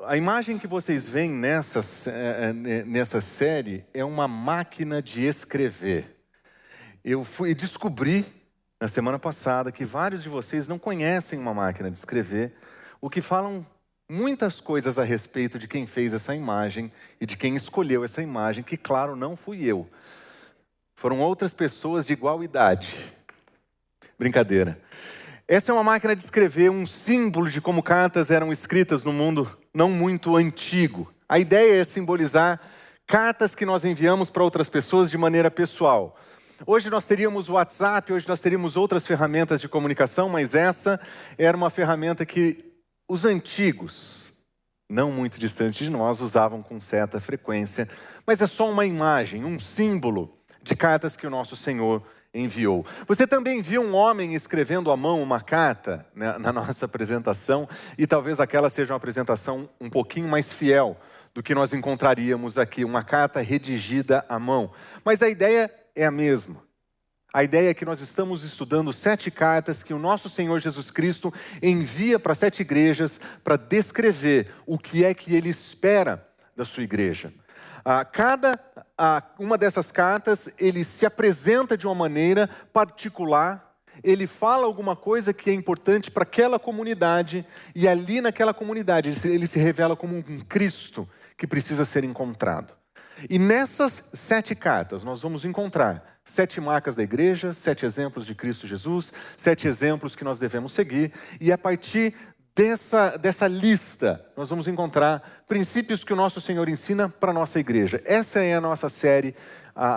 A imagem que vocês veem nessa série é uma máquina de escrever. Eu descobri na semana passada que vários de vocês não conhecem uma máquina de escrever, o que falam muitas coisas a respeito de quem fez essa imagem e de quem escolheu essa imagem, que claro, não fui eu. Foram outras pessoas de igual idade. Brincadeira. Essa é uma máquina de escrever, um símbolo de como cartas eram escritas no mundo não muito antigo. A ideia é simbolizar cartas que nós enviamos para outras pessoas de maneira pessoal. Hoje nós teríamos o WhatsApp, hoje nós teríamos outras ferramentas de comunicação, mas essa era uma ferramenta que os antigos, não muito distantes de nós, usavam com certa frequência. Mas é só uma imagem, um símbolo de cartas que o nosso Senhor enviou. Você também viu um homem escrevendo à mão uma carta, né, na nossa apresentação, e talvez aquela seja uma apresentação um pouquinho mais fiel do que nós encontraríamos aqui, uma carta redigida à mão. Mas a ideia é a mesma. A ideia é que nós estamos estudando 7 cartas que o nosso Senhor Jesus Cristo envia para 7 igrejas para descrever o que é que Ele espera da sua igreja. Cada uma dessas cartas, ele se apresenta de uma maneira particular, ele fala alguma coisa que é importante para aquela comunidade, e ali naquela comunidade ele se revela como um Cristo que precisa ser encontrado. E nessas 7 cartas nós vamos encontrar 7 marcas da igreja, 7 exemplos de Cristo Jesus, 7 exemplos que nós devemos seguir, e a partir dessa lista, nós vamos encontrar princípios que o nosso Senhor ensina para a nossa igreja. Essa é a nossa série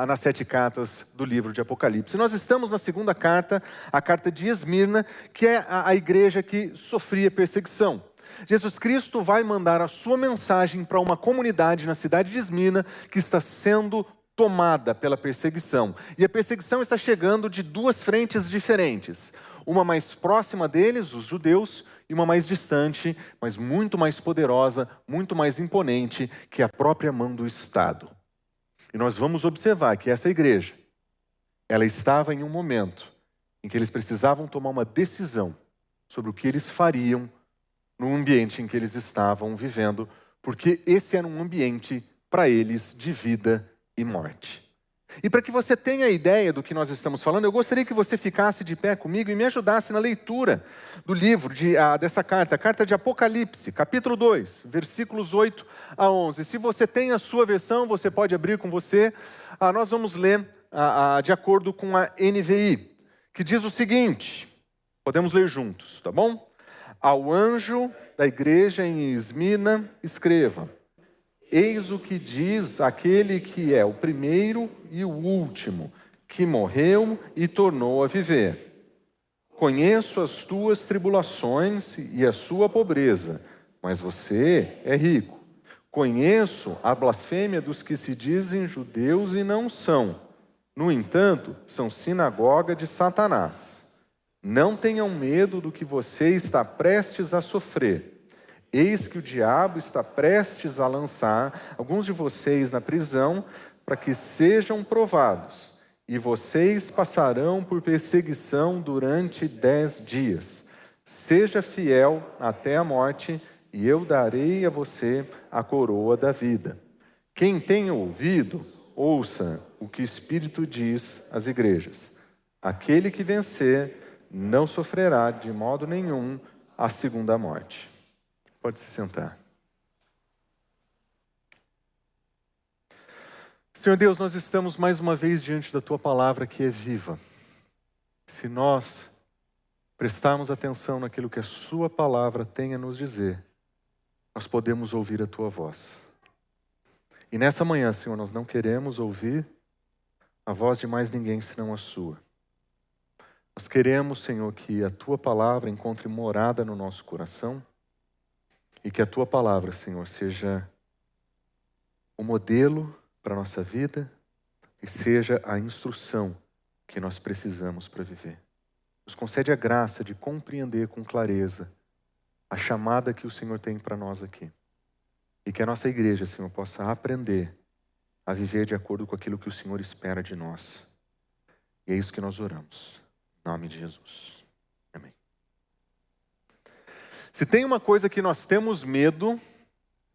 nas 7 cartas do livro de Apocalipse. Nós estamos na segunda carta, a carta de Esmirna, que é a igreja que sofria perseguição. Jesus Cristo vai mandar a sua mensagem para uma comunidade na cidade de Esmirna que está sendo tomada pela perseguição. E a perseguição está chegando de 2 frentes diferentes. Uma mais próxima deles, os judeus, e uma mais distante, mas muito mais poderosa, muito mais imponente, que a própria mão do Estado. E nós vamos observar que essa igreja, ela estava em um momento em que eles precisavam tomar uma decisão sobre o que eles fariam no ambiente em que eles estavam vivendo, porque esse era um ambiente, para eles, de vida e morte. E para que você tenha ideia do que nós estamos falando, eu gostaria que você ficasse de pé comigo e me ajudasse na leitura do livro dessa carta, a carta de Apocalipse, capítulo 2, versículos 8 a 11. Se você tem a sua versão, você pode abrir com você. Nós vamos ler de acordo com a NVI, que diz o seguinte, podemos ler juntos, tá bom? Ao anjo da igreja em Esmirna, escreva: eis o que diz aquele que é o primeiro e o último, que morreu e tornou a viver. Conheço as tuas tribulações e a sua pobreza, mas você é rico. Conheço a blasfêmia dos que se dizem judeus e não são. No entanto, são sinagoga de Satanás. Não tenham medo do que você está prestes a sofrer. Eis que o diabo está prestes a lançar alguns de vocês na prisão para que sejam provados, e vocês passarão por perseguição durante 10 dias. Seja fiel até a morte, e eu darei a você a coroa da vida. Quem tem ouvido, ouça o que o Espírito diz às igrejas. Aquele que vencer não sofrerá de modo nenhum a segunda morte. Pode se sentar. Senhor Deus, nós estamos mais uma vez diante da Tua palavra que é viva. Se nós prestarmos atenção naquilo que a Sua palavra tem a nos dizer, nós podemos ouvir a Tua voz. E nessa manhã, Senhor, nós não queremos ouvir a voz de mais ninguém senão a Sua. Nós queremos, Senhor, que a Tua palavra encontre morada no nosso coração e que a Tua palavra, Senhor, seja o modelo para a nossa vida e seja a instrução que nós precisamos para viver. Nos concede a graça de compreender com clareza a chamada que o Senhor tem para nós aqui. E que a nossa igreja, Senhor, possa aprender a viver de acordo com aquilo que o Senhor espera de nós. E é isso que nós oramos. Em nome de Jesus. Amém. Se tem uma coisa que nós temos medo,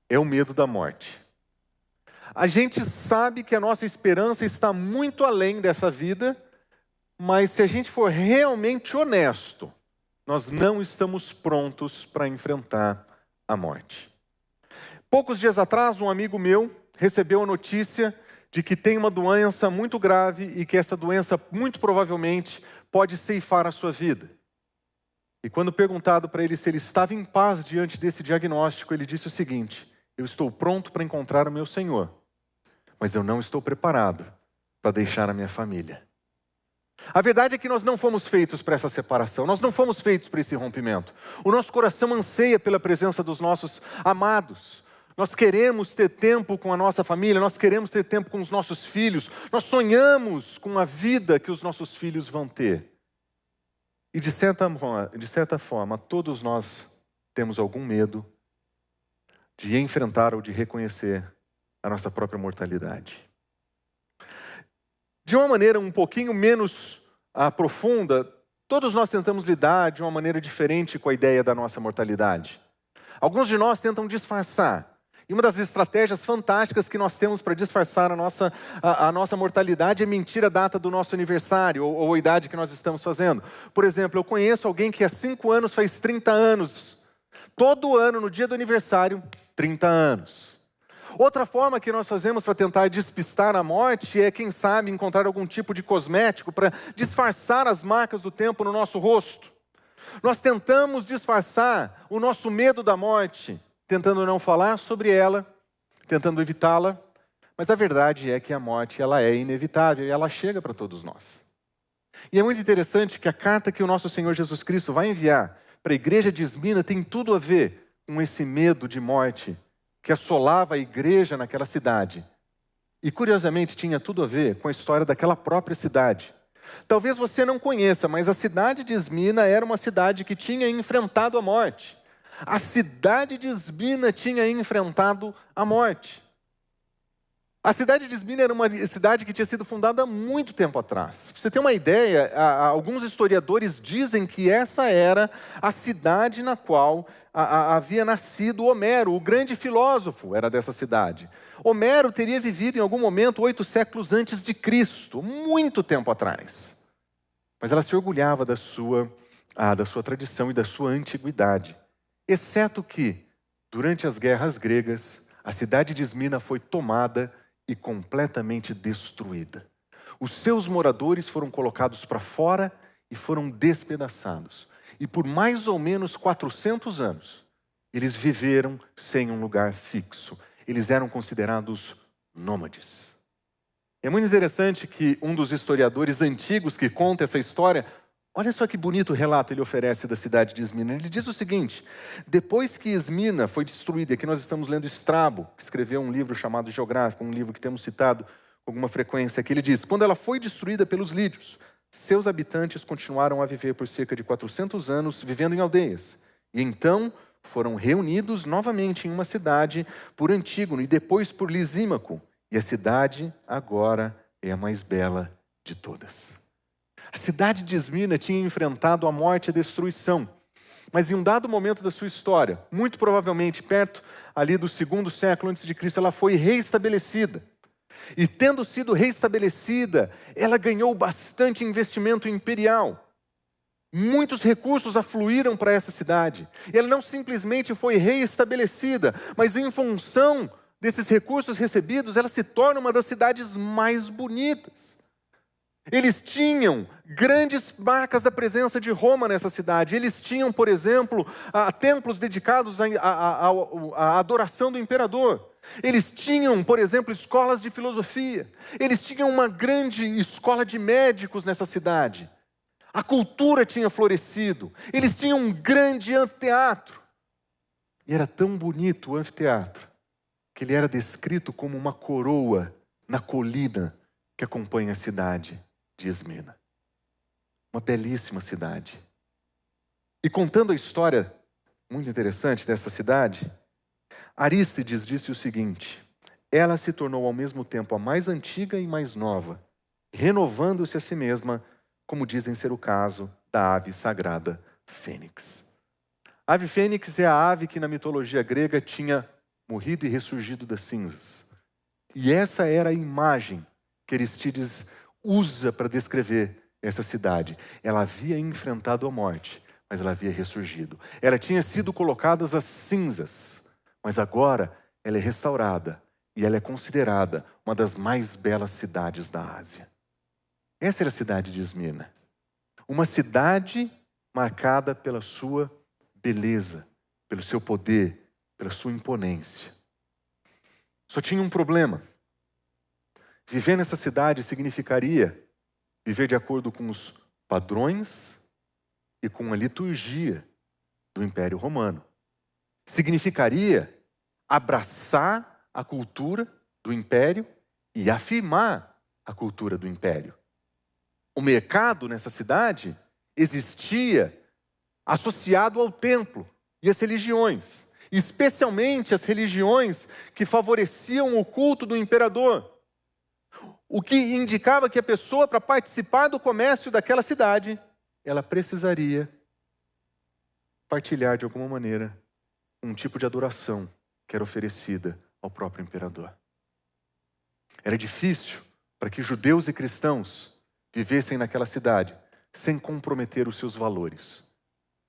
é o medo da morte. A gente sabe que a nossa esperança está muito além dessa vida, mas se a gente for realmente honesto, nós não estamos prontos para enfrentar a morte. Poucos dias atrás, um amigo meu recebeu a notícia de que tem uma doença muito grave e que essa doença, muito provavelmente, pode ceifar a sua vida. E quando perguntado para ele se ele estava em paz diante desse diagnóstico, ele disse o seguinte: eu estou pronto para encontrar o meu Senhor, mas eu não estou preparado para deixar a minha família. A verdade é que nós não fomos feitos para essa separação, nós não fomos feitos para esse rompimento. O nosso coração anseia pela presença dos nossos amados. Nós queremos ter tempo com a nossa família, nós queremos ter tempo com os nossos filhos, nós sonhamos com a vida que os nossos filhos vão ter. E de certa forma, todos nós temos algum medo de enfrentar ou de reconhecer a nossa própria mortalidade. De uma maneira um pouquinho menos profunda, todos nós tentamos lidar de uma maneira diferente com a ideia da nossa mortalidade. Alguns de nós tentam disfarçar. E uma das estratégias fantásticas que nós temos para disfarçar a nossa mortalidade é mentir a data do nosso aniversário ou a idade que nós estamos fazendo. Por exemplo, eu conheço alguém que há 5 anos faz 30 anos. Todo ano, no dia do aniversário, 30 anos. Outra forma que nós fazemos para tentar despistar a morte é, quem sabe, encontrar algum tipo de cosmético para disfarçar as marcas do tempo no nosso rosto. Nós tentamos disfarçar o nosso medo da morte, tentando não falar sobre ela, tentando evitá-la, mas a verdade é que a morte ela é inevitável e ela chega para todos nós. E é muito interessante que a carta que o nosso Senhor Jesus Cristo vai enviar para a igreja de Esmina tem tudo a ver com esse medo de morte que assolava a igreja naquela cidade. E curiosamente tinha tudo a ver com a história daquela própria cidade. Talvez você não conheça, mas a cidade de Esmina era uma cidade que tinha enfrentado a morte. A cidade de Esmina tinha enfrentado a morte. A cidade de Esmina era uma cidade que tinha sido fundada há muito tempo atrás. Para você ter uma ideia, alguns historiadores dizem que essa era a cidade na qual havia nascido Homero, o grande filósofo era dessa cidade. Homero teria vivido em algum momento 8 séculos antes de Cristo, muito tempo atrás. Mas ela se orgulhava da sua tradição e da sua antiguidade. Exceto que, durante as guerras gregas, a cidade de Esmina foi tomada e completamente destruída. Os seus moradores foram colocados para fora e foram despedaçados. E por mais ou menos 400 anos, eles viveram sem um lugar fixo. Eles eram considerados nômades. É muito interessante que um dos historiadores antigos que conta essa história, olha só que bonito relato ele oferece da cidade de Esmina. Ele diz o seguinte: depois que Esmina foi destruída, aqui nós estamos lendo Estrabo, que escreveu um livro chamado Geográfico, um livro que temos citado com alguma frequência, que ele diz: quando ela foi destruída pelos lídios, seus habitantes continuaram a viver por cerca de 400 anos, vivendo em aldeias. E então foram reunidos novamente em uma cidade por Antígono e depois por Lisímaco. E a cidade agora é a mais bela de todas. A cidade de Esmina tinha enfrentado a morte e a destruição. Mas em um dado momento da sua história, muito provavelmente perto ali do 2º século antes de Cristo, ela foi reestabelecida. E tendo sido reestabelecida, ela ganhou bastante investimento imperial. Muitos recursos afluíram para essa cidade. E ela não simplesmente foi reestabelecida, mas em função desses recursos recebidos, ela se torna uma das cidades mais bonitas. Eles tinham grandes marcas da presença de Roma nessa cidade. Eles tinham, por exemplo, templos dedicados à adoração do imperador. Eles tinham, por exemplo, escolas de filosofia. Eles tinham uma grande escola de médicos nessa cidade. A cultura tinha florescido. Eles tinham um grande anfiteatro. E era tão bonito o anfiteatro que ele era descrito como uma coroa na colina que acompanha a cidade de Esmina. Uma belíssima cidade. E contando a história muito interessante dessa cidade, Arístides disse o seguinte: ela se tornou ao mesmo tempo a mais antiga e mais nova, renovando-se a si mesma, como dizem ser o caso da ave sagrada Fênix. A ave Fênix é a ave que na mitologia grega tinha morrido e ressurgido das cinzas. E essa era a imagem que Arístides usa para descrever essa cidade. Ela havia enfrentado a morte, mas ela havia ressurgido. Ela tinha sido colocada às cinzas, mas agora ela é restaurada e ela é considerada uma das mais belas cidades da Ásia. Essa era a cidade de Esmina. Uma cidade marcada pela sua beleza, pelo seu poder, pela sua imponência. Só tinha um problema. Viver nessa cidade significaria viver de acordo com os padrões e com a liturgia do Império Romano. Significaria abraçar a cultura do Império e afirmar a cultura do Império. O mercado nessa cidade existia associado ao templo e às religiões, especialmente as religiões que favoreciam o culto do imperador. O que indicava que a pessoa, para participar do comércio daquela cidade, ela precisaria partilhar de alguma maneira um tipo de adoração que era oferecida ao próprio imperador. Era difícil para que judeus e cristãos vivessem naquela cidade sem comprometer os seus valores.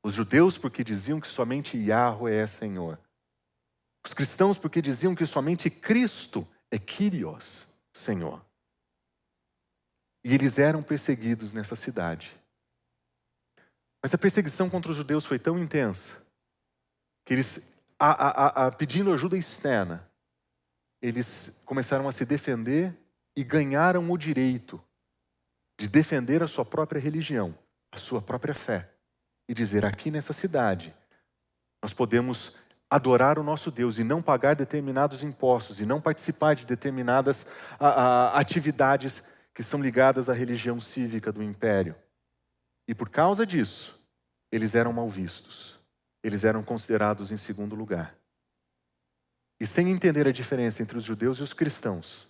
Os judeus porque diziam que somente Yahweh é Senhor. Os cristãos porque diziam que somente Cristo é Kyrios, Senhor. E eles eram perseguidos nessa cidade. Mas a perseguição contra os judeus foi tão intensa que eles, pedindo ajuda externa, eles começaram a se defender e ganharam o direito de defender a sua própria religião, a sua própria fé. E dizer, aqui nessa cidade, nós podemos adorar o nosso Deus e não pagar determinados impostos e não participar de determinadas atividades que são ligadas à religião cívica do império. E por causa disso, eles eram mal vistos. Eles eram considerados em segundo lugar. E sem entender a diferença entre os judeus e os cristãos,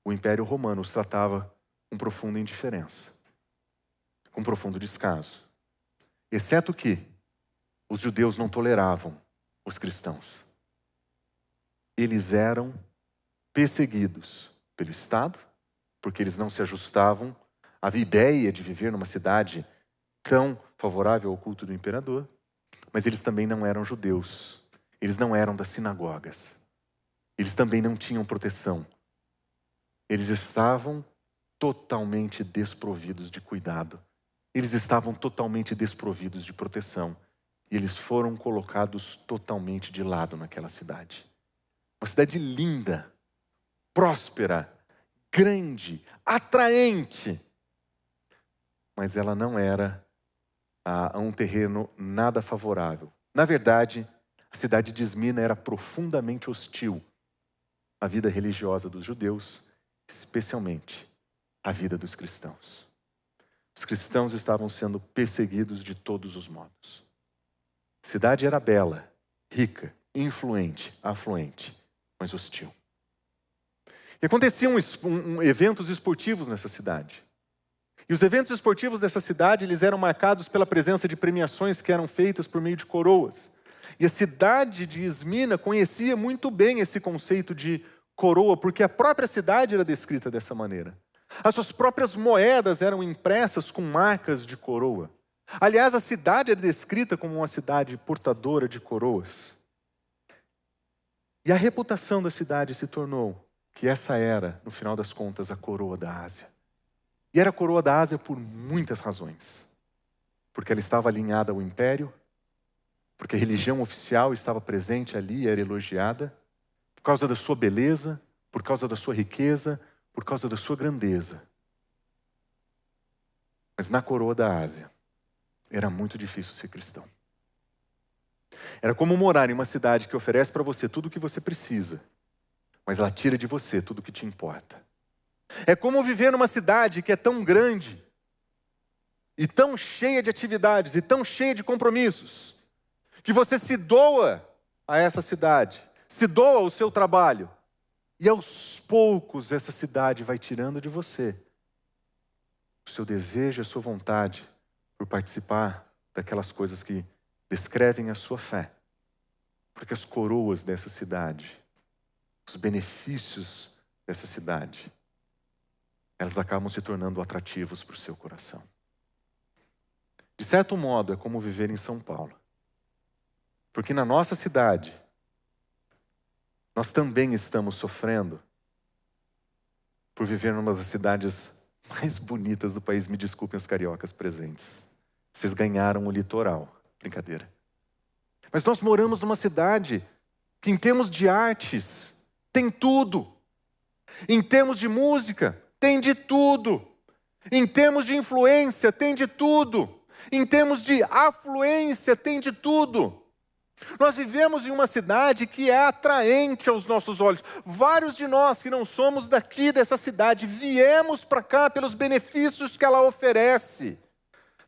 o Império Romano os tratava com profunda indiferença, com profundo descaso. Exceto que os judeus não toleravam os cristãos. Eles eram perseguidos pelo Estado, porque eles não se ajustavam à ideia de viver numa cidade tão favorável ao culto do imperador, mas eles também não eram judeus. Eles não eram das sinagogas. Eles também não tinham proteção. Eles estavam totalmente desprovidos de cuidado. Eles estavam totalmente desprovidos de proteção. E eles foram colocados totalmente de lado naquela cidade. Uma cidade linda, próspera, grande, atraente. Mas ela não era um terreno nada favorável. Na verdade, a cidade de Esmina era profundamente hostil à vida religiosa dos judeus, especialmente à vida dos cristãos. Os cristãos estavam sendo perseguidos de todos os modos. A cidade era bela, rica, influente, afluente, mas hostil. E aconteciam eventos esportivos nessa cidade. E os eventos esportivos dessa cidade, eles eram marcados pela presença de premiações que eram feitas por meio de coroas. E a cidade de Esmina conhecia muito bem esse conceito de coroa, porque a própria cidade era descrita dessa maneira. As suas próprias moedas eram impressas com marcas de coroa. Aliás, a cidade era descrita como uma cidade portadora de coroas. E a reputação da cidade se tornou que essa era, no final das contas, a coroa da Ásia. E era a coroa da Ásia por muitas razões. Porque ela estava alinhada ao império, porque a religião oficial estava presente ali, era elogiada, por causa da sua beleza, por causa da sua riqueza, por causa da sua grandeza. Mas na coroa da Ásia, era muito difícil ser cristão. Era como morar em uma cidade que oferece para você tudo o que você precisa, mas ela tira de você tudo o que te importa. É como viver numa cidade que é tão grande, e tão cheia de atividades, e tão cheia de compromissos, que você se doa a essa cidade, se doa ao seu trabalho, e aos poucos essa cidade vai tirando de você o seu desejo, a sua vontade por participar daquelas coisas que descrevem a sua fé. Porque as coroas dessa cidade, os benefícios dessa cidade, elas acabam se tornando atrativos para o seu coração. De certo modo, é como viver em São Paulo. Porque na nossa cidade, nós também estamos sofrendo por viver numa das cidades mais bonitas do país. Me desculpem os cariocas presentes. Vocês ganharam o litoral. Brincadeira. Mas nós moramos numa cidade que, em termos de artes, tem tudo. Em termos de música, tem de tudo. Em termos de influência, tem de tudo. Em termos de afluência, tem de tudo. Nós vivemos em uma cidade que é atraente aos nossos olhos. Vários de nós que não somos daqui dessa cidade, viemos para cá pelos benefícios que ela oferece.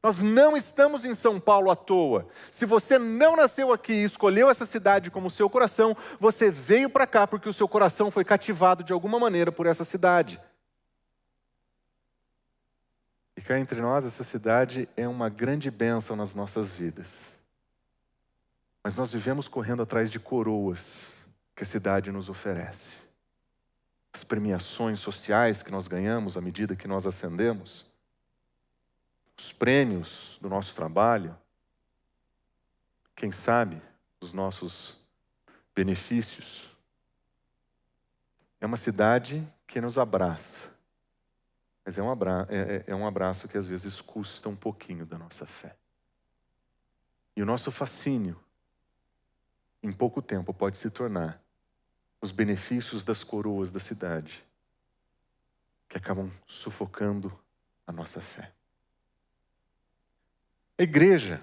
Nós não estamos em São Paulo à toa. Se você não nasceu aqui e escolheu essa cidade como seu coração, você veio para cá porque o seu coração foi cativado de alguma maneira por essa cidade. E cá entre nós, essa cidade é uma grande bênção nas nossas vidas. Mas nós vivemos correndo atrás de coroas que a cidade nos oferece. As premiações sociais que nós ganhamos à medida que nós ascendemos. Os prêmios do nosso trabalho. Quem sabe, os nossos benefícios. É uma cidade que nos abraça. Mas é um abraço que às vezes custa um pouquinho da nossa fé. E o nosso fascínio, em pouco tempo, pode se tornar os benefícios das coroas da cidade, que acabam sufocando a nossa fé. A igreja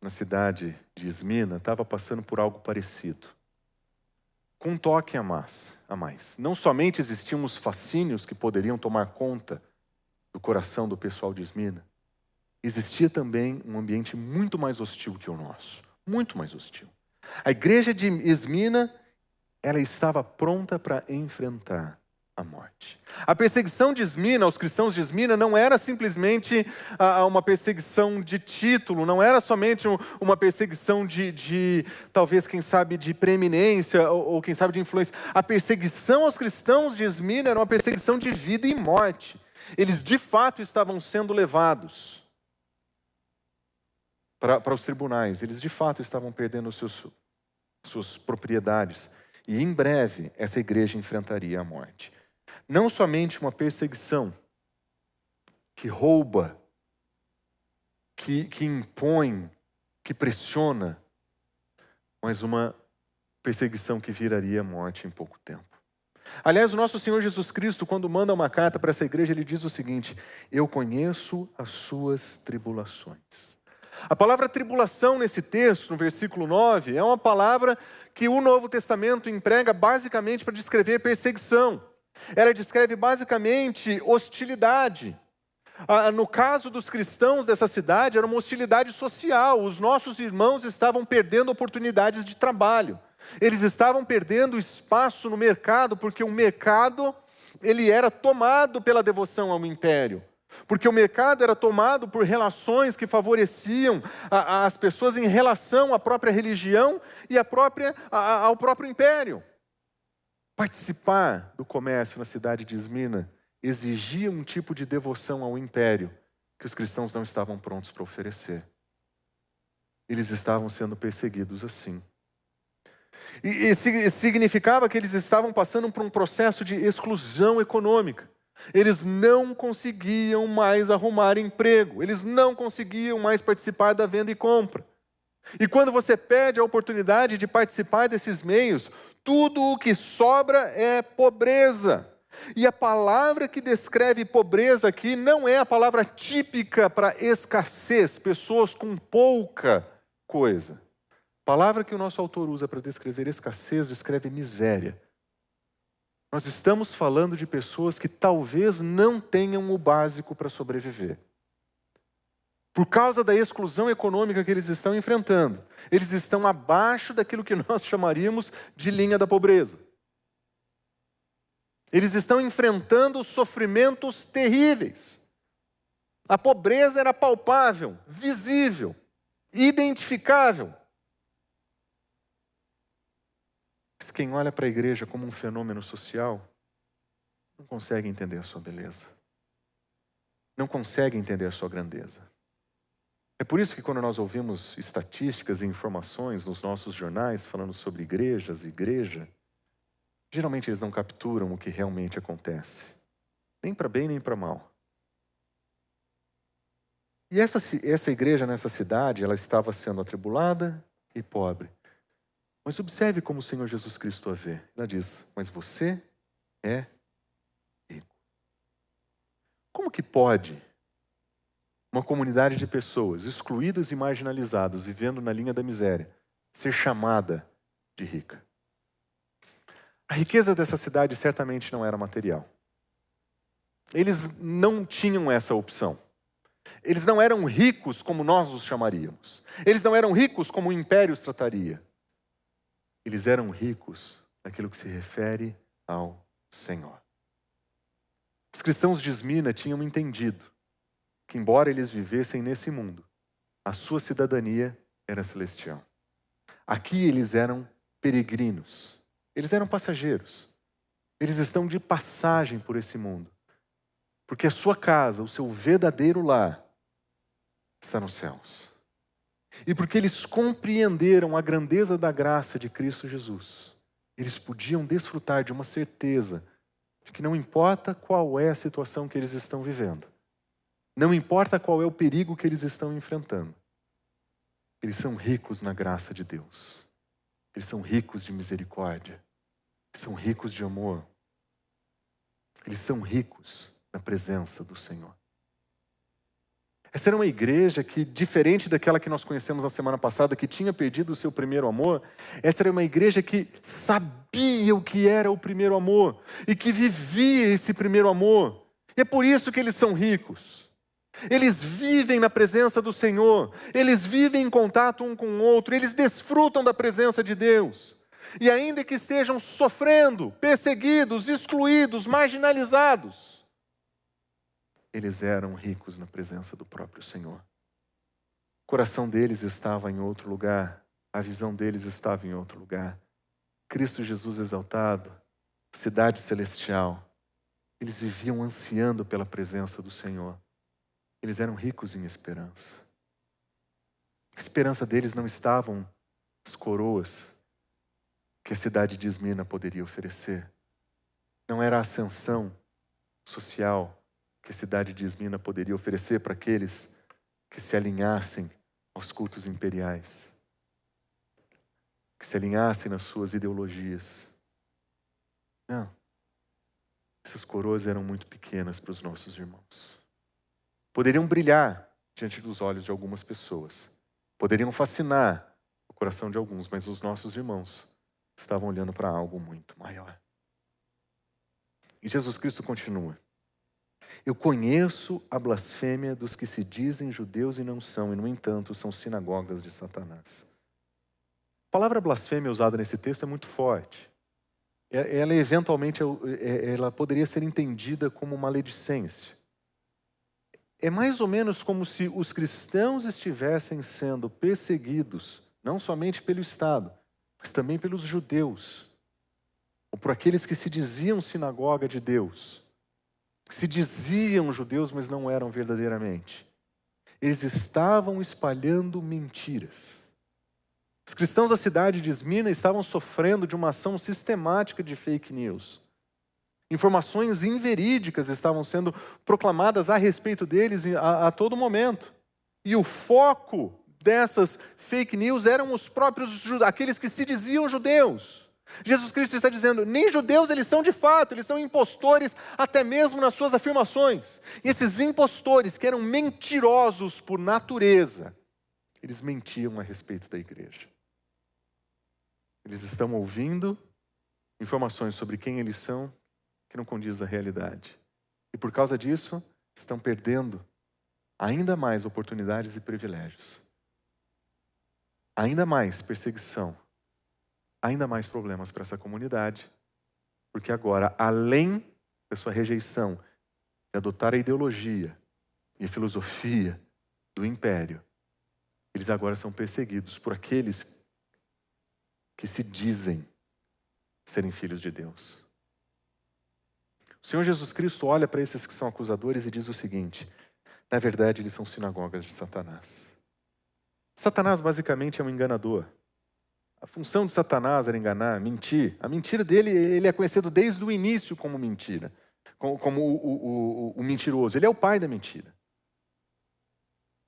na cidade de Esmina estava passando por algo parecido, com um toque a mais. Não somente existiam os fascínios que poderiam tomar conta do coração do pessoal de Esmina, existia também um ambiente muito mais hostil que o nosso, muito mais hostil. A igreja de Esmina, ela estava pronta para enfrentar a morte. A perseguição de Esmina, aos cristãos de Esmina, não era simplesmente uma perseguição de título, não era somente uma perseguição de talvez, quem sabe, de preeminência ou quem sabe, de influência. A perseguição aos cristãos de Esmina era uma perseguição de vida e morte. Eles, de fato, estavam sendo levados para os tribunais. Eles, de fato, estavam perdendo suas propriedades. E, em breve, essa igreja enfrentaria a morte. Não somente uma perseguição que rouba, que impõe, que pressiona, mas uma perseguição que viraria a morte em pouco tempo. Aliás, o nosso Senhor Jesus Cristo, quando manda uma carta para essa igreja, ele diz o seguinte: eu conheço as suas tribulações. A palavra tribulação nesse texto, no versículo 9, é uma palavra que o Novo Testamento emprega basicamente para descrever perseguição. Ela descreve basicamente hostilidade. No caso dos cristãos dessa cidade, era uma hostilidade social. Os nossos irmãos estavam perdendo oportunidades de trabalho. Eles estavam perdendo espaço no mercado, porque o mercado ele era tomado pela devoção ao império. Porque o mercado era tomado por relações que favoreciam as pessoas em relação à própria religião e ao próprio império. Participar do comércio na cidade de Esmina exigia um tipo de devoção ao império que os cristãos não estavam prontos para oferecer. Eles estavam sendo perseguidos assim. E significava que eles estavam passando por um processo de exclusão econômica. Eles não conseguiam mais arrumar emprego. Eles não conseguiam mais participar da venda e compra. E quando você perde a oportunidade de participar desses meios, tudo o que sobra é pobreza. E a palavra que descreve pobreza aqui não é a palavra típica para escassez, pessoas com pouca coisa. A palavra que o nosso autor usa para descrever escassez descreve miséria. Nós estamos falando de pessoas que talvez não tenham o básico para sobreviver. Por causa da exclusão econômica que eles estão enfrentando, eles estão abaixo daquilo que nós chamaríamos de linha da pobreza. Eles estão enfrentando sofrimentos terríveis. A pobreza era palpável, visível, identificável. Mas quem olha para a igreja como um fenômeno social, não consegue entender a sua beleza. Não consegue entender a sua grandeza. É por isso que quando nós ouvimos estatísticas e informações nos nossos jornais falando sobre igrejas e igreja, geralmente eles não capturam o que realmente acontece. Nem para bem, nem para mal. E essa igreja nessa cidade, ela estava sendo atribulada e pobre. Mas observe como o Senhor Jesus Cristo a vê. Ela diz, mas você é rico. Como que pode uma comunidade de pessoas excluídas e marginalizadas, vivendo na linha da miséria, ser chamada de rica? A riqueza dessa cidade certamente não era material. Eles não tinham essa opção. Eles não eram ricos como nós os chamaríamos. Eles não eram ricos como o império os trataria. Eles eram ricos naquilo que se refere ao Senhor. Os cristãos de Esmina tinham entendido que, embora eles vivessem nesse mundo, a sua cidadania era celestial. Aqui eles eram peregrinos. Eles eram passageiros. Eles estão de passagem por esse mundo. Porque a sua casa, o seu verdadeiro lar, está nos céus. E porque eles compreenderam a grandeza da graça de Cristo Jesus, eles podiam desfrutar de uma certeza de que não importa qual é a situação que eles estão vivendo, não importa qual é o perigo que eles estão enfrentando, eles são ricos na graça de Deus. Eles são ricos de misericórdia. Eles são ricos de amor. Eles são ricos na presença do Senhor. Essa era uma igreja que, diferente daquela que nós conhecemos na semana passada, que tinha perdido o seu primeiro amor, essa era uma igreja que sabia o que era o primeiro amor e que vivia esse primeiro amor. E é por isso que eles são ricos. Eles vivem na presença do Senhor, eles vivem em contato um com o outro, eles desfrutam da presença de Deus. E ainda que estejam sofrendo, perseguidos, excluídos, marginalizados, eles eram ricos na presença do próprio Senhor. O coração deles estava em outro lugar, a visão deles estava em outro lugar. Cristo Jesus exaltado, cidade celestial, eles viviam ansiando pela presença do Senhor. Eles eram ricos em esperança. A esperança deles não estavam nas coroas que a cidade de Esmina poderia oferecer. Não era a ascensão social que a cidade de Esmina poderia oferecer para aqueles que se alinhassem aos cultos imperiais, que se alinhassem nas suas ideologias. Não. Essas coroas eram muito pequenas para os nossos irmãos. Poderiam brilhar diante dos olhos de algumas pessoas. Poderiam fascinar o coração de alguns, mas os nossos irmãos estavam olhando para algo muito maior. E Jesus Cristo continua. Eu conheço a blasfêmia dos que se dizem judeus e não são, e no entanto são sinagogas de Satanás. A palavra blasfêmia usada nesse texto é muito forte. Ela eventualmente ela poderia ser entendida como maledicência. É mais ou menos como se os cristãos estivessem sendo perseguidos, não somente pelo Estado, mas também pelos judeus, ou por aqueles que se diziam sinagoga de Deus, que se diziam judeus, mas não eram verdadeiramente. Eles estavam espalhando mentiras. Os cristãos da cidade de Esmirna estavam sofrendo de uma ação sistemática de fake news. Informações inverídicas estavam sendo proclamadas a respeito deles a todo momento. E o foco dessas fake news eram os próprios aqueles que se diziam judeus. Jesus Cristo está dizendo, nem judeus eles são de fato, eles são impostores até mesmo nas suas afirmações. E esses impostores, que eram mentirosos por natureza, eles mentiam a respeito da igreja. Eles estão ouvindo informações sobre quem eles são, que não condiz à realidade. E por causa disso, estão perdendo ainda mais oportunidades e privilégios. Ainda mais perseguição. Ainda mais problemas para essa comunidade. Porque agora, além da sua rejeição de adotar a ideologia e a filosofia do império, eles agora são perseguidos por aqueles que se dizem serem filhos de Deus. O Senhor Jesus Cristo olha para esses que são acusadores e diz o seguinte: na verdade, eles são sinagogas de Satanás. Satanás basicamente é um enganador. A função de Satanás era enganar, mentir. A mentira dele, ele é conhecido desde o início como mentira, como o mentiroso. Ele é o pai da mentira.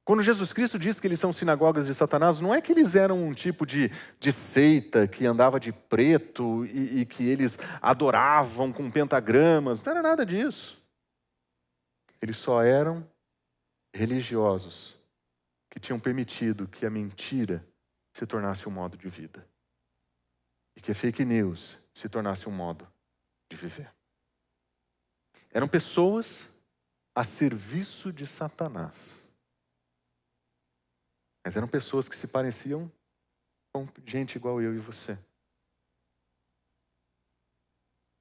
Quando Jesus Cristo diz que eles são sinagogas de Satanás, não é que eles eram um tipo de seita que andava de preto e que eles adoravam com pentagramas. Não era nada disso. Eles só eram religiosos que tinham permitido que a mentira se tornasse um modo de vida. E que a fake news se tornasse um modo de viver. Eram pessoas a serviço de Satanás. Mas eram pessoas que se pareciam com gente igual eu e você.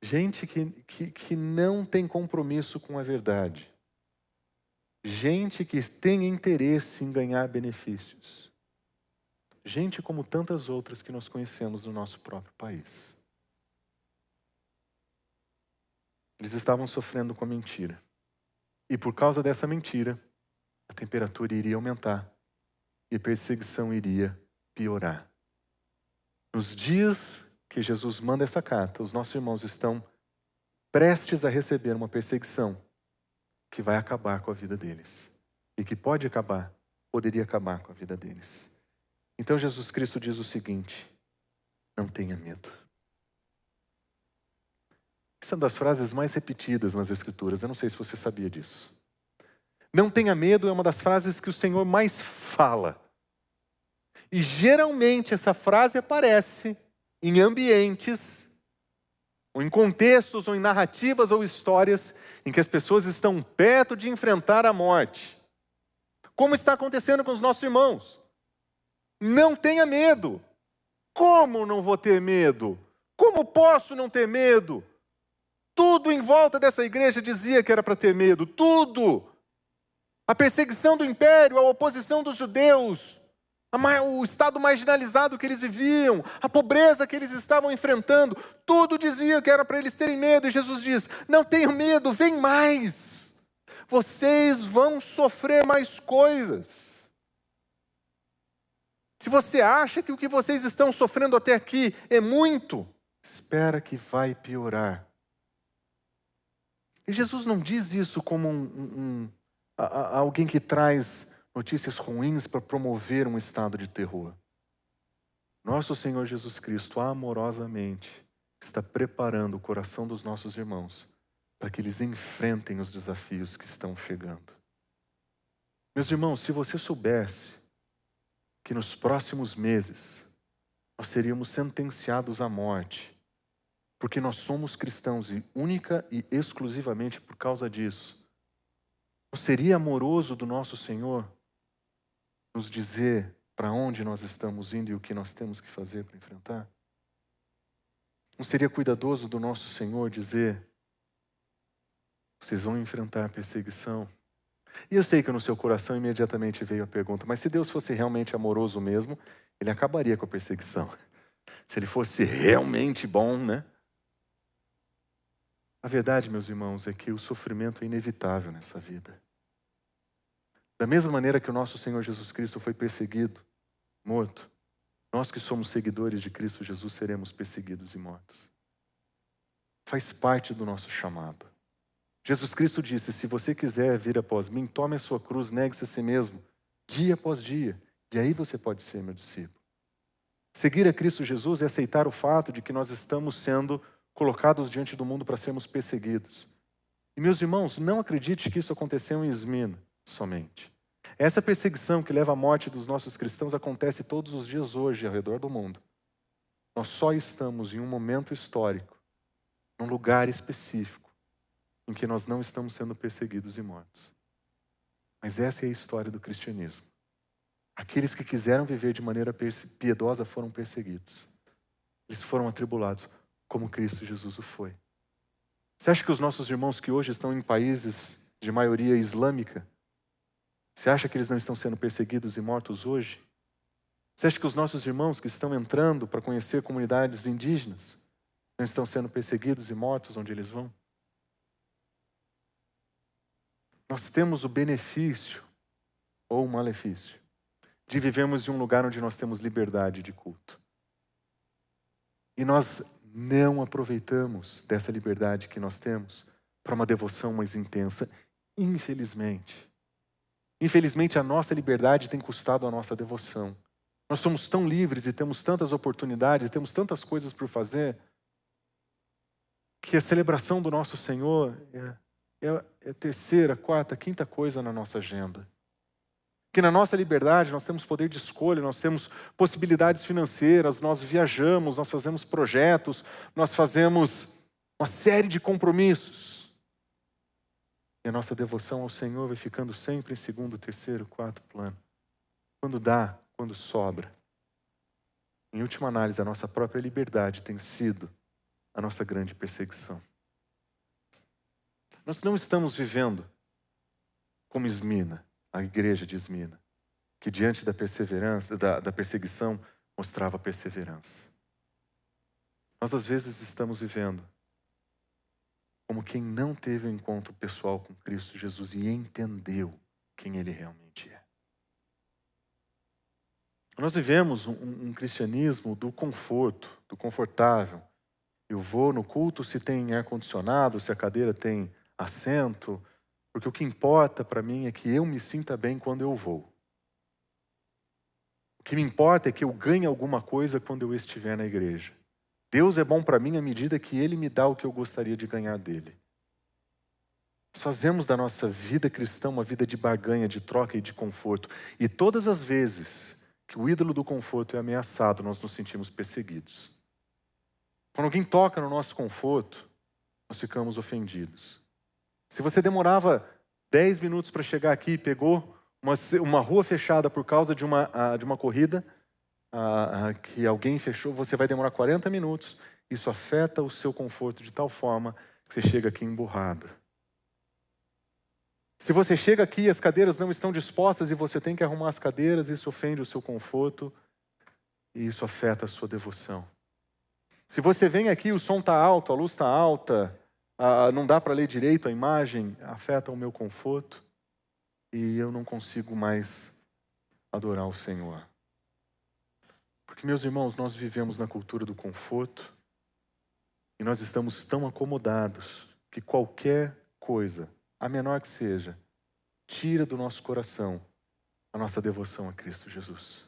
Gente que não tem compromisso com a verdade. Gente que tem interesse em ganhar benefícios. Gente como tantas outras que nós conhecemos no nosso próprio país. Eles estavam sofrendo com a mentira. E por causa dessa mentira, a temperatura iria aumentar. E a perseguição iria piorar. Nos dias que Jesus manda essa carta, os nossos irmãos estão prestes a receber uma perseguição que vai acabar com a vida deles. E que poderia acabar com a vida deles. Então Jesus Cristo diz o seguinte: não tenha medo. Essa é uma das frases mais repetidas nas Escrituras. Eu não sei se você sabia disso. Não tenha medo é uma das frases que o Senhor mais fala. E geralmente essa frase aparece em ambientes, ou em contextos, ou em narrativas ou histórias em que as pessoas estão perto de enfrentar a morte. Como está acontecendo com os nossos irmãos. Não tenha medo. Como não vou ter medo? Como posso não ter medo? Tudo em volta dessa igreja dizia que era para ter medo. Tudo. A perseguição do império, a oposição dos judeus, o estado marginalizado que eles viviam, a pobreza que eles estavam enfrentando, tudo dizia que era para eles terem medo. E Jesus diz, não tenham medo, vem mais. Vocês vão sofrer mais coisas. Se você acha que o que vocês estão sofrendo até aqui é muito, espera que vai piorar. E Jesus não diz isso como alguém que traz notícias ruins para promover um estado de terror. Nosso Senhor Jesus Cristo, amorosamente, está preparando o coração dos nossos irmãos para que eles enfrentem os desafios que estão chegando. Meus irmãos, se você soubesse que nos próximos meses nós seríamos sentenciados à morte, porque nós somos cristãos e única e exclusivamente por causa disso, não seria amoroso do nosso Senhor nos dizer para onde nós estamos indo e o que nós temos que fazer para enfrentar? Não seria cuidadoso do nosso Senhor dizer, vocês vão enfrentar perseguição, E eu sei que no seu coração imediatamente veio a pergunta, mas se Deus fosse realmente amoroso mesmo, ele acabaria com a perseguição. Se ele fosse realmente bom, né? A verdade, meus irmãos, é que o sofrimento é inevitável nessa vida. Da mesma maneira que o nosso Senhor Jesus Cristo foi perseguido, morto, nós que somos seguidores de Cristo Jesus seremos perseguidos e mortos. Faz parte do nosso chamado. Jesus Cristo disse, se você quiser vir após mim, tome a sua cruz, negue-se a si mesmo, dia após dia, e aí você pode ser meu discípulo. Seguir a Cristo Jesus é aceitar o fato de que nós estamos sendo colocados diante do mundo para sermos perseguidos. E meus irmãos, não acredite que isso aconteceu em Esmina somente. Essa perseguição que leva à morte dos nossos cristãos acontece todos os dias hoje ao redor do mundo. Nós só estamos em um momento histórico, num lugar específico, em que nós não estamos sendo perseguidos e mortos. Mas essa é a história do cristianismo. Aqueles que quiseram viver de maneira piedosa foram perseguidos. Eles foram atribulados, como Cristo Jesus o foi. Você acha que os nossos irmãos que hoje estão em países de maioria islâmica, você acha que eles não estão sendo perseguidos e mortos hoje? Você acha que os nossos irmãos que estão entrando para conhecer comunidades indígenas não estão sendo perseguidos e mortos onde eles vão? Nós temos o benefício, ou o malefício, de vivermos em um lugar onde nós temos liberdade de culto. E nós não aproveitamos dessa liberdade que nós temos para uma devoção mais intensa, infelizmente. Infelizmente, a nossa liberdade tem custado a nossa devoção. Nós somos tão livres e temos tantas oportunidades, temos tantas coisas por fazer, que a celebração do nosso Senhor é a terceira, quarta, quinta coisa na nossa agenda. Que na nossa liberdade nós temos poder de escolha, nós temos possibilidades financeiras, nós viajamos, nós fazemos projetos, nós fazemos uma série de compromissos. E a nossa devoção ao Senhor vai ficando sempre em segundo, terceiro, quarto plano. Quando dá, quando sobra. Em última análise, a nossa própria liberdade tem sido a nossa grande perseguição. Nós não estamos vivendo como Esmina, a igreja de Esmina, que diante da perseverança, da perseguição, mostrava perseverança. Nós às vezes estamos vivendo como quem não teve um encontro pessoal com Cristo Jesus e entendeu quem Ele realmente é. Nós vivemos um cristianismo do conforto, do confortável. Eu vou no culto se tem ar-condicionado, se a cadeira tem assento, porque o que importa para mim é que eu me sinta bem quando eu vou. O que me importa é que eu ganhe alguma coisa quando eu estiver na igreja. Deus é bom para mim à medida que Ele me dá o que eu gostaria de ganhar dele. Nós fazemos da nossa vida cristã uma vida de barganha, de troca e de conforto. E todas as vezes que o ídolo do conforto é ameaçado, nós nos sentimos perseguidos. Quando alguém toca no nosso conforto, nós ficamos ofendidos. Se você demorava 10 minutos para chegar aqui e pegou uma rua fechada por causa de uma corrida que alguém fechou, você vai demorar 40 minutos. Isso afeta o seu conforto de tal forma que você chega aqui emburrado. Se você chega aqui e as cadeiras não estão dispostas e você tem que arrumar as cadeiras, isso ofende o seu conforto e isso afeta a sua devoção. Se você vem aqui, o som está alto, a luz está alta, não dá para ler direito a imagem, afeta o meu conforto e eu não consigo mais adorar o Senhor. Porque, meus irmãos, nós vivemos na cultura do conforto e nós estamos tão acomodados que qualquer coisa, a menor que seja, tira do nosso coração a nossa devoção a Cristo Jesus.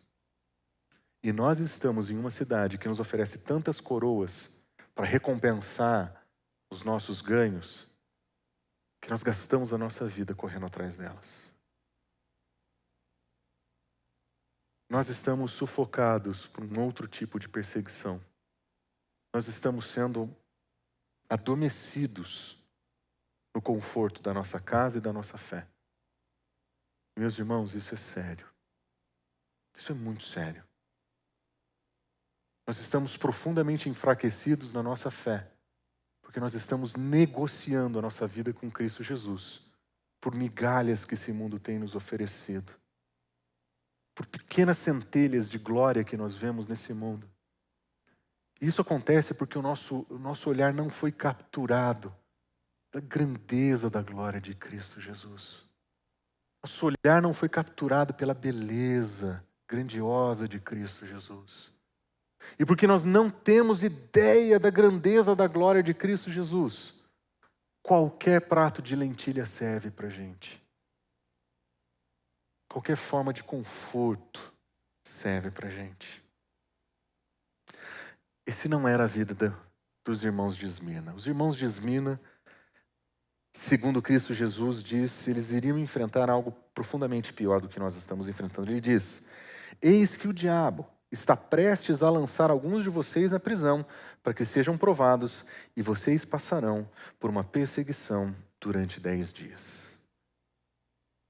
E nós estamos em uma cidade que nos oferece tantas coroas para recompensar os nossos ganhos, que nós gastamos a nossa vida correndo atrás delas. Nós estamos sufocados por um outro tipo de perseguição. Nós estamos sendo adormecidos no conforto da nossa casa e da nossa fé. Meus irmãos, isso é sério. Isso é muito sério. Nós estamos profundamente enfraquecidos na nossa fé, porque nós estamos negociando a nossa vida com Cristo Jesus, por migalhas que esse mundo tem nos oferecido, por pequenas centelhas de glória que nós vemos nesse mundo. Isso acontece porque o nosso olhar não foi capturado da grandeza da glória de Cristo Jesus. Nosso olhar não foi capturado pela beleza grandiosa de Cristo Jesus. E porque nós não temos ideia da grandeza da glória de Cristo Jesus, qualquer prato de lentilha serve para a gente. Qualquer forma de conforto serve para a gente. Esse não era a vida dos irmãos de Esmirna. Os irmãos de Esmirna, segundo Cristo Jesus disse, eles iriam enfrentar algo profundamente pior do que nós estamos enfrentando. Ele diz: eis que o diabo está prestes a lançar alguns de vocês na prisão, para que sejam provados, e vocês passarão por uma perseguição durante 10 dias.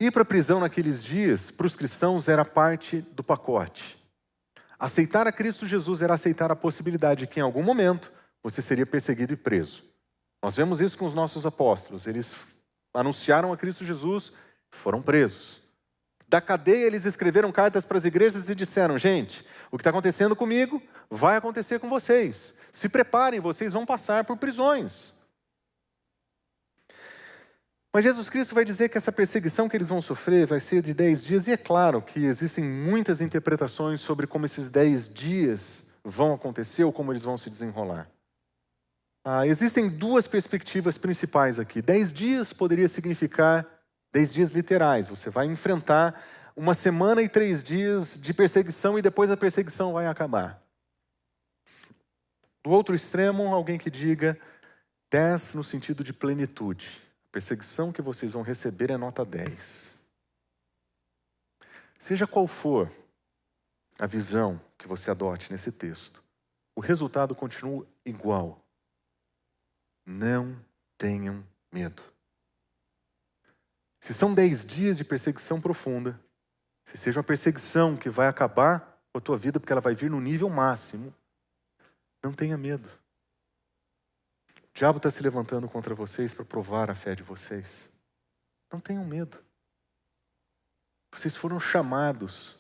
Ir para a prisão naqueles dias, para os cristãos, era parte do pacote. Aceitar a Cristo Jesus era aceitar a possibilidade de que em algum momento você seria perseguido e preso. Nós vemos isso com os nossos apóstolos. Eles anunciaram a Cristo Jesus, foram presos. Da cadeia, eles escreveram cartas para as igrejas e disseram: gente, o que está acontecendo comigo vai acontecer com vocês. Se preparem, vocês vão passar por prisões. Mas Jesus Cristo vai dizer que essa perseguição que eles vão sofrer vai ser de 10 dias. E é claro que existem muitas interpretações sobre como esses 10 dias vão acontecer ou como eles vão se desenrolar. Existem duas perspectivas principais aqui. 10 dias poderia significar 10 dias literais. Você vai enfrentar 1 semana e 3 dias de perseguição e depois a perseguição vai acabar. Do outro extremo, alguém que diga 10 no sentido de plenitude. A perseguição que vocês vão receber é nota 10. Seja qual for a visão que você adote nesse texto, o resultado continua igual. Não tenham medo. Se são 10 dias de perseguição profunda, se seja uma perseguição que vai acabar com a tua vida porque ela vai vir no nível máximo, não tenha medo. O diabo está se levantando contra vocês para provar a fé de vocês. Não tenham medo. Vocês foram chamados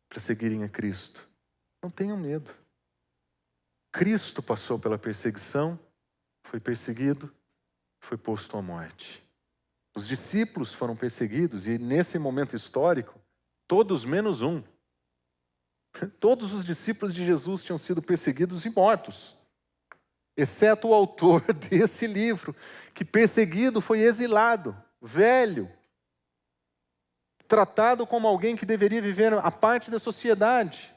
para seguirem a Cristo. Não tenham medo. Cristo passou pela perseguição, foi perseguido, foi posto à morte. Os discípulos foram perseguidos e nesse momento histórico, todos menos um. Todos os discípulos de Jesus tinham sido perseguidos e mortos. Exceto o autor desse livro, que perseguido foi exilado, velho, tratado como alguém que deveria viver à parte da sociedade,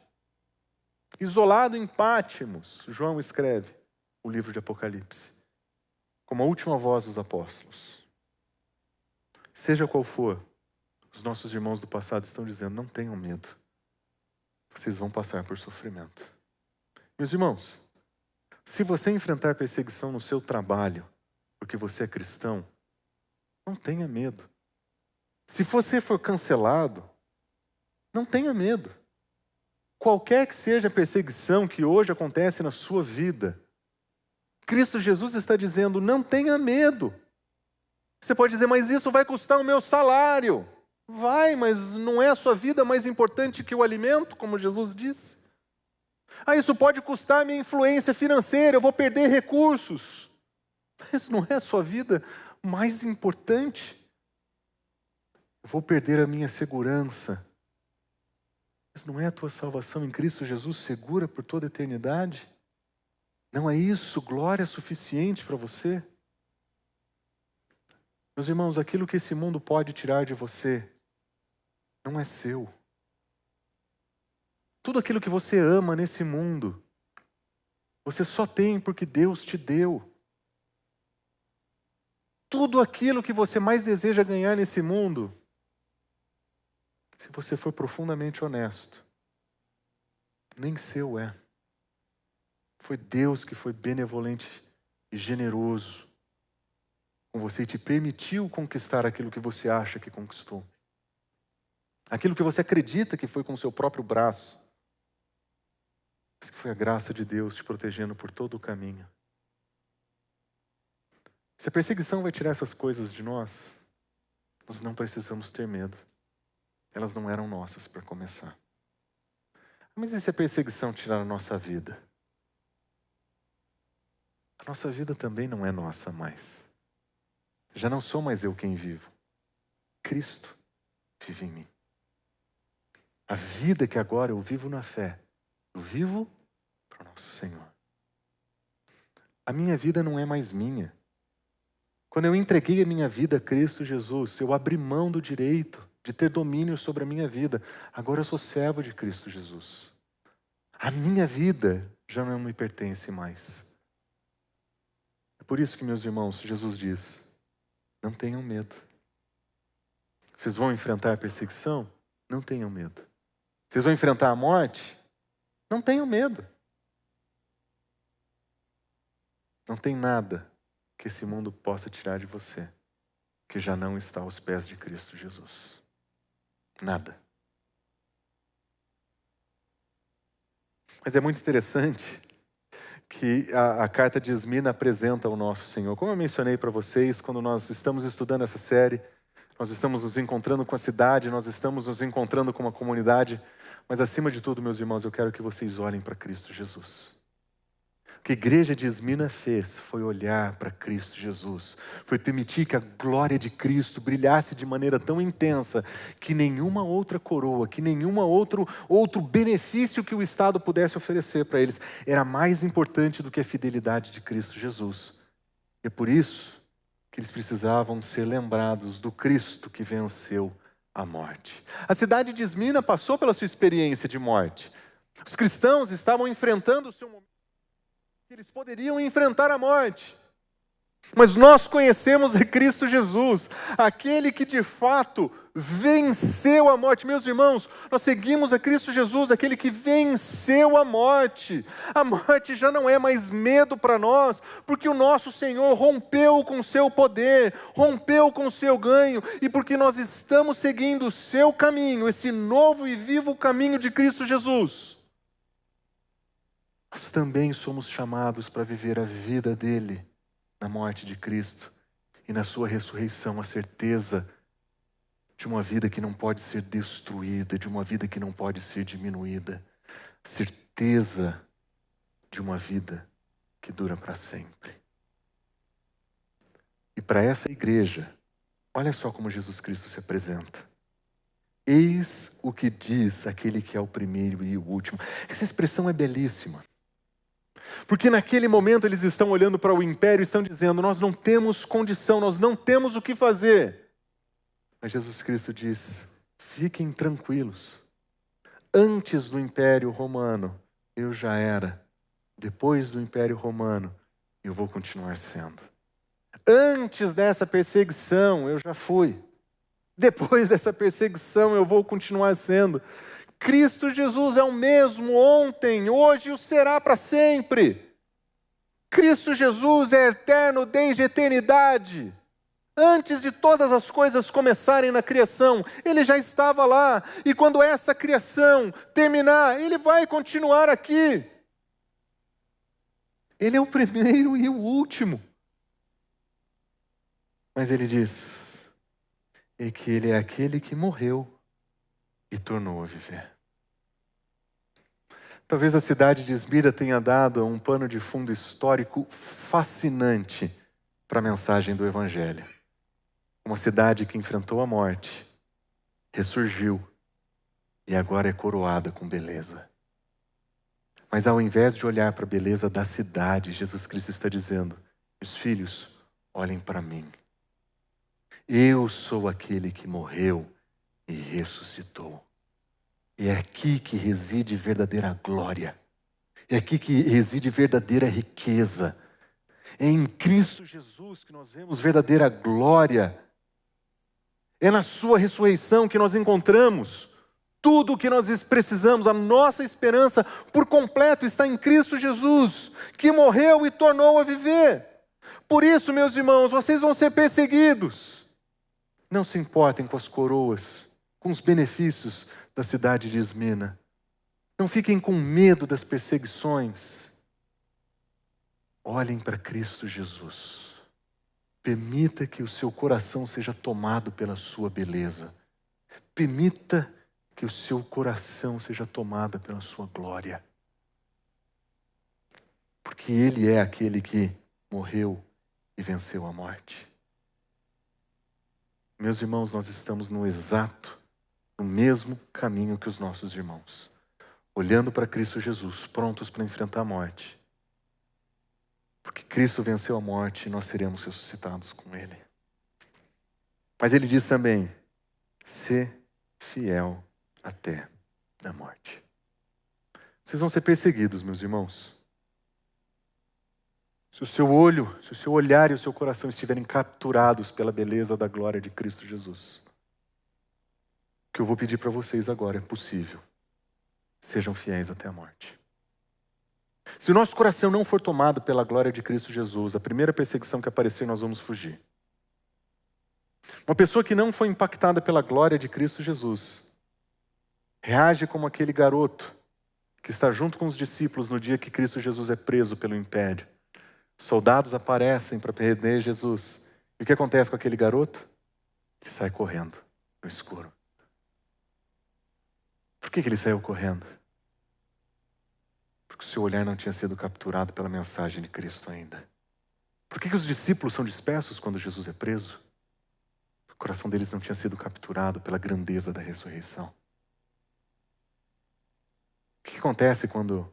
isolado em Pátimos. João escreve o livro de Apocalipse, como a última voz dos apóstolos. Seja qual for, os nossos irmãos do passado estão dizendo: não tenham medo, vocês vão passar por sofrimento. Meus irmãos, se você enfrentar perseguição no seu trabalho, porque você é cristão, não tenha medo. Se você for cancelado, não tenha medo. Qualquer que seja a perseguição que hoje acontece na sua vida, Cristo Jesus está dizendo: não tenha medo. Você pode dizer: mas isso vai custar o meu salário. Vai, mas não é a sua vida mais importante que o alimento, como Jesus disse? Isso pode custar a minha influência financeira, eu vou perder recursos. Isso não é a sua vida mais importante. Eu vou perder a minha segurança. Mas não é a tua salvação em Cristo Jesus segura por toda a eternidade? Não é isso glória suficiente para você? Meus irmãos, aquilo que esse mundo pode tirar de você não é seu. Tudo aquilo que você ama nesse mundo, você só tem porque Deus te deu. Tudo aquilo que você mais deseja ganhar nesse mundo, se você for profundamente honesto, nem seu é. Foi Deus que foi benevolente e generoso com você e te permitiu conquistar aquilo que você acha que conquistou. Aquilo que você acredita que foi com o seu próprio braço. Mas que foi a graça de Deus te protegendo por todo o caminho. Se a perseguição vai tirar essas coisas de nós, nós não precisamos ter medo. Elas não eram nossas para começar. Mas e se a perseguição tirar a nossa vida? A nossa vida também não é nossa mais. Já não sou mais eu quem vivo. Cristo vive em mim. A vida que agora eu vivo na fé, eu vivo para o nosso Senhor. A minha vida não é mais minha. Quando eu entreguei a minha vida a Cristo Jesus, eu abri mão do direito de ter domínio sobre a minha vida. Agora eu sou servo de Cristo Jesus. A minha vida já não me pertence mais. É por isso que, meus irmãos, Jesus diz, não tenham medo. Vocês vão enfrentar a perseguição? Não tenham medo. Vocês vão enfrentar a morte? Não tenham medo. Não tem nada que esse mundo possa tirar de você que já não está aos pés de Cristo Jesus. Nada. Mas é muito interessante que a carta de Esmina apresenta o nosso Senhor. Como eu mencionei para vocês, quando nós estamos estudando essa série, nós estamos nos encontrando com a cidade, nós estamos nos encontrando com uma comunidade, mas acima de tudo, meus irmãos, eu quero que vocês olhem para Cristo Jesus. O que a igreja de Esmina fez foi olhar para Cristo Jesus. Foi permitir que a glória de Cristo brilhasse de maneira tão intensa que nenhuma outra coroa, que nenhuma outro benefício que o Estado pudesse oferecer para eles era mais importante do que a fidelidade de Cristo Jesus. E é por isso que eles precisavam ser lembrados do Cristo que venceu a morte. A cidade de Esmina passou pela sua experiência de morte. Os cristãos estavam enfrentando o seu momento. Eles poderiam enfrentar a morte. Mas nós conhecemos a Cristo Jesus, aquele que de fato venceu a morte. Meus irmãos, nós seguimos a Cristo Jesus, aquele que venceu a morte. A morte já não é mais medo para nós, porque o nosso Senhor rompeu com o seu poder, rompeu com o seu ganho, e porque nós estamos seguindo o seu caminho, esse novo e vivo caminho de Cristo Jesus. Nós também somos chamados para viver a vida dele na morte de Cristo e na sua ressurreição, a certeza de uma vida que não pode ser destruída, de uma vida que não pode ser diminuída, certeza de uma vida que dura para sempre. E para essa igreja, olha só como Jesus Cristo se apresenta. Eis o que diz aquele que é o primeiro e o último. Essa expressão é belíssima. Porque naquele momento eles estão olhando para o império e estão dizendo, nós não temos condição, nós não temos o que fazer. Mas Jesus Cristo diz, fiquem tranquilos. Antes do Império Romano, eu já era. Depois do Império Romano, eu vou continuar sendo. Antes dessa perseguição, eu já fui. Depois dessa perseguição, eu vou continuar sendo. Cristo Jesus é o mesmo ontem, hoje e o será para sempre. Cristo Jesus é eterno desde a eternidade. Antes de todas as coisas começarem na criação, Ele já estava lá. E quando essa criação terminar, Ele vai continuar aqui. Ele é o primeiro e o último. Mas Ele diz, que Ele é aquele que morreu e tornou a viver. Talvez a cidade de Esmina tenha dado um pano de fundo histórico fascinante para a mensagem do Evangelho. Uma cidade que enfrentou a morte, ressurgiu e agora é coroada com beleza. Mas ao invés de olhar para a beleza da cidade, Jesus Cristo está dizendo, meus filhos, olhem para mim. Eu sou aquele que morreu e ressuscitou. É aqui que reside verdadeira glória. É aqui que reside verdadeira riqueza. É em Cristo Jesus que nós vemos verdadeira glória. É na sua ressurreição que nós encontramos tudo o que nós precisamos. A nossa esperança por completo está em Cristo Jesus, que morreu e tornou a viver. Por isso, meus irmãos, vocês vão ser perseguidos. Não se importem com as coroas, com os benefícios da cidade de Esmina. Não fiquem com medo das perseguições. Olhem para Cristo Jesus. Permita que o seu coração seja tomado pela sua beleza. Permita que o seu coração seja tomado pela sua glória. Porque Ele é aquele que morreu e venceu a morte. Meus irmãos, nós estamos no mesmo caminho que os nossos irmãos. Olhando para Cristo Jesus, prontos para enfrentar a morte. Porque Cristo venceu a morte e nós seremos ressuscitados com Ele. Mas Ele diz também, ser fiel até a morte. Vocês vão ser perseguidos, meus irmãos. Se o seu olhar e o seu coração estiverem capturados pela beleza da glória de Cristo Jesus, o que eu vou pedir para vocês agora é possível. Sejam fiéis até a morte. Se o nosso coração não for tomado pela glória de Cristo Jesus, a primeira perseguição que aparecer, nós vamos fugir. Uma pessoa que não foi impactada pela glória de Cristo Jesus, reage como aquele garoto que está junto com os discípulos no dia que Cristo Jesus é preso pelo império. Soldados aparecem para prender Jesus. E o que acontece com aquele garoto? Ele sai correndo no escuro. Por que ele saiu correndo? Porque o seu olhar não tinha sido capturado pela mensagem de Cristo ainda. Por que os discípulos são dispersos quando Jesus é preso? O coração deles não tinha sido capturado pela grandeza da ressurreição. O que acontece quando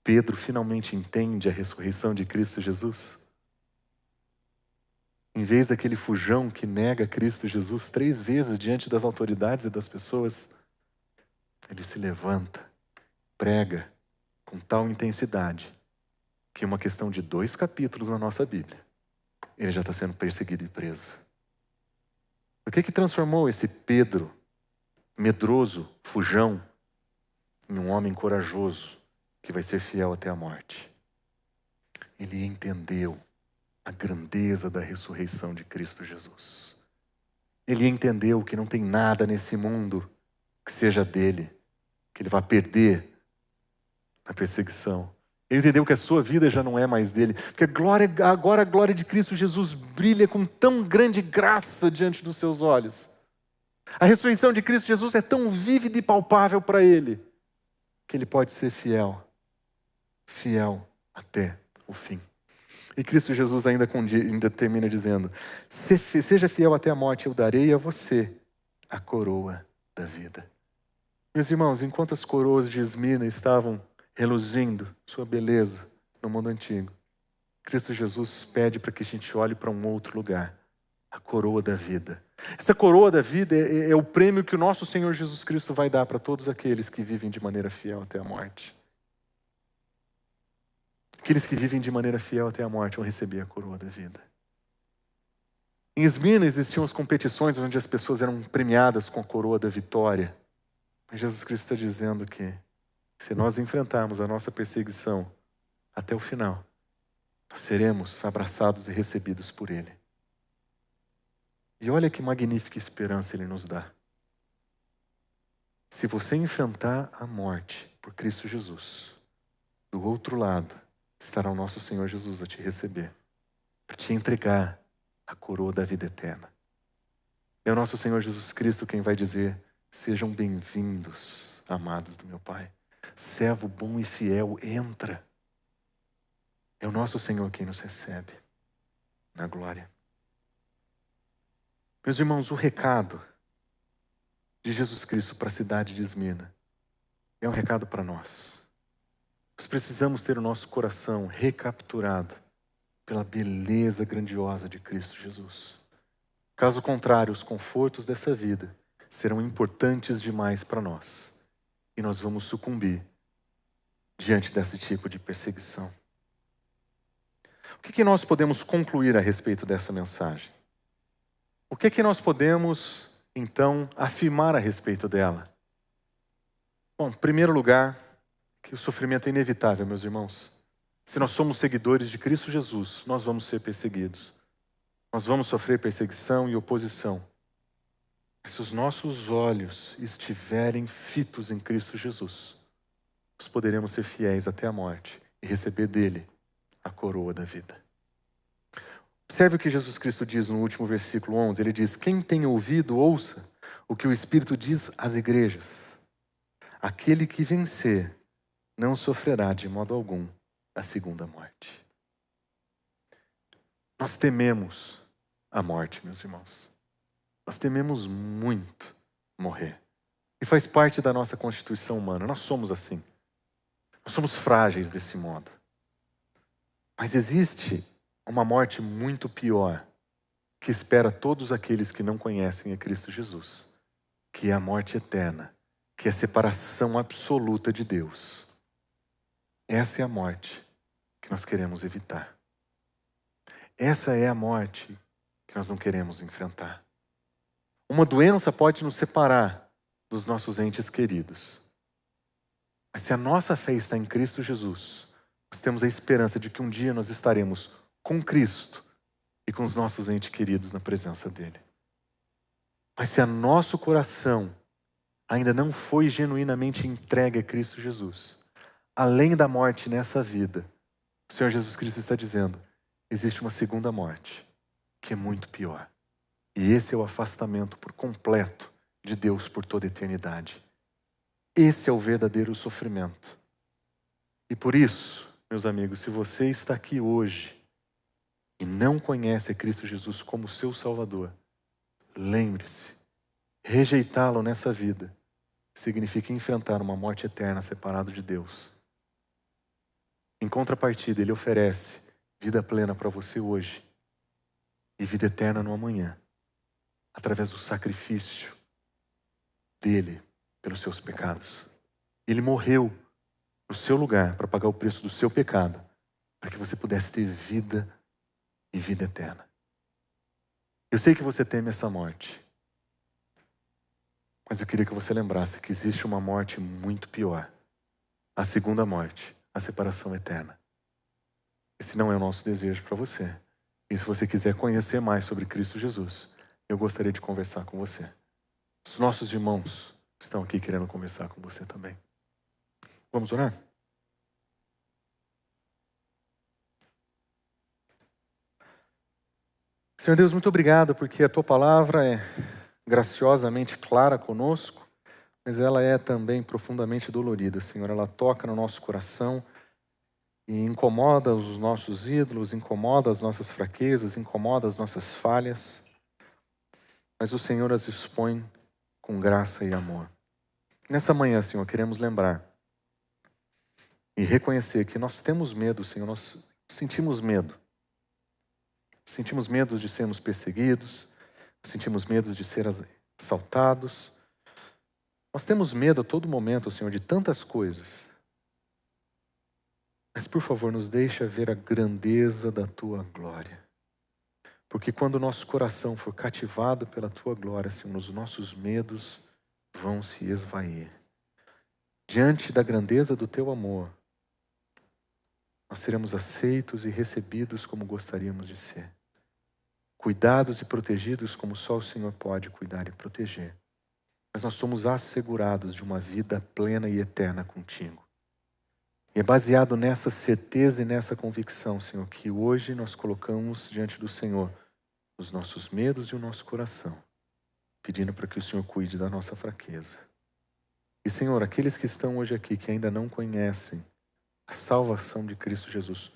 Pedro finalmente entende a ressurreição de Cristo Jesus? Em vez daquele fujão que nega Cristo Jesus 3 vezes diante das autoridades e das pessoas, ele se levanta, prega com tal intensidade que em uma questão de 2 capítulos na nossa Bíblia, ele já está sendo perseguido e preso. O que transformou esse Pedro, medroso, fujão, em um homem corajoso que vai ser fiel até a morte? Ele entendeu a grandeza da ressurreição de Cristo Jesus. Ele entendeu que não tem nada nesse mundo que seja dele, que ele vai perder na perseguição. Ele entendeu que a sua vida já não é mais dele, porque agora a glória de Cristo Jesus brilha com tão grande graça diante dos seus olhos. A ressurreição de Cristo Jesus é tão vívida e palpável para ele, que ele pode ser fiel até o fim. E Cristo Jesus ainda termina dizendo, seja fiel até a morte, eu darei a você a coroa da vida. Meus irmãos, enquanto as coroas de Esmirna estavam reluzindo sua beleza no mundo antigo, Cristo Jesus pede para que a gente olhe para um outro lugar, a coroa da vida. Essa coroa da vida é o prêmio que o nosso Senhor Jesus Cristo vai dar para todos aqueles que vivem de maneira fiel até a morte. Aqueles que vivem de maneira fiel até a morte vão receber a coroa da vida. Em Esmirna existiam as competições onde as pessoas eram premiadas com a coroa da vitória. Mas Jesus Cristo está dizendo que se nós enfrentarmos a nossa perseguição até o final, nós seremos abraçados e recebidos por Ele. E olha que magnífica esperança Ele nos dá. Se você enfrentar a morte por Cristo Jesus, do outro lado estará o nosso Senhor Jesus a te receber, para te entregar a coroa da vida eterna. É o nosso Senhor Jesus Cristo quem vai dizer, sejam bem-vindos, amados do meu Pai. Servo bom e fiel, entra. É o nosso Senhor quem nos recebe na glória. Meus irmãos, o recado de Jesus Cristo para a cidade de Esmirna é um recado para nós. Nós precisamos ter o nosso coração recapturado pela beleza grandiosa de Cristo Jesus. Caso contrário, os confortos dessa vida serão importantes demais para nós. E nós vamos sucumbir diante desse tipo de perseguição. O que nós podemos concluir a respeito dessa mensagem? O que nós podemos, então, afirmar a respeito dela? Bom, em primeiro lugar, que o sofrimento é inevitável, meus irmãos. Se nós somos seguidores de Cristo Jesus, nós vamos ser perseguidos. Nós vamos sofrer perseguição e oposição. Se os nossos olhos estiverem fitos em Cristo Jesus, nós poderemos ser fiéis até a morte e receber dele a coroa da vida. Observe o que Jesus Cristo diz no último versículo 11. Ele diz: quem tem ouvido, ouça o que o Espírito diz às igrejas. Aquele que vencer não sofrerá de modo algum a segunda morte. Nós tememos a morte, meus irmãos. Nós tememos muito morrer. E faz parte da nossa constituição humana. Nós somos assim. Nós somos frágeis desse modo. Mas existe uma morte muito pior que espera todos aqueles que não conhecem a Cristo Jesus, que é a morte eterna, que é a separação absoluta de Deus. Essa é a morte que nós queremos evitar. Essa é a morte que nós não queremos enfrentar. Uma doença pode nos separar dos nossos entes queridos. Mas se a nossa fé está em Cristo Jesus, nós temos a esperança de que um dia nós estaremos com Cristo e com os nossos entes queridos na presença dele. Mas se a nosso coração ainda não foi genuinamente entregue a Cristo Jesus, além da morte nessa vida, o Senhor Jesus Cristo está dizendo, existe uma segunda morte, que é muito pior. E esse é o afastamento por completo de Deus por toda a eternidade. Esse é o verdadeiro sofrimento. E por isso, meus amigos, se você está aqui hoje e não conhece a Cristo Jesus como seu Salvador, lembre-se, rejeitá-lo nessa vida significa enfrentar uma morte eterna separado de Deus. Em contrapartida, Ele oferece vida plena para você hoje e vida eterna no amanhã, através do sacrifício dele pelos seus pecados. Ele morreu no seu lugar para pagar o preço do seu pecado, para que você pudesse ter vida e vida eterna. Eu sei que você teme essa morte, mas eu queria que você lembrasse que existe uma morte muito pior, a segunda morte, a separação eterna. Esse não é o nosso desejo para você. E se você quiser conhecer mais sobre Cristo Jesus, eu gostaria de conversar com você. Os nossos irmãos estão aqui querendo conversar com você também. Vamos orar? Senhor Deus, muito obrigado, porque a Tua palavra é graciosamente clara conosco, mas ela é também profundamente dolorida, Senhor. Ela toca no nosso coração e incomoda os nossos ídolos, incomoda as nossas fraquezas, incomoda as nossas falhas, mas o Senhor as expõe com graça e amor. Nessa manhã, Senhor, queremos lembrar e reconhecer que nós temos medo, Senhor, nós sentimos medo. Sentimos medo de sermos perseguidos, sentimos medo de ser assaltados. Nós temos medo a todo momento, Senhor, de tantas coisas. Mas, por favor, nos deixa ver a grandeza da Tua glória. Porque quando o nosso coração for cativado pela Tua glória, Senhor, os nossos medos vão se esvair. Diante da grandeza do Teu amor, nós seremos aceitos e recebidos como gostaríamos de ser. Cuidados e protegidos como só o Senhor pode cuidar e proteger. Mas nós somos assegurados de uma vida plena e eterna contigo. E é baseado nessa certeza e nessa convicção, Senhor, que hoje nós colocamos diante do Senhor os nossos medos e o nosso coração, pedindo para que o Senhor cuide da nossa fraqueza. E, Senhor, aqueles que estão hoje aqui, que ainda não conhecem a salvação de Cristo Jesus,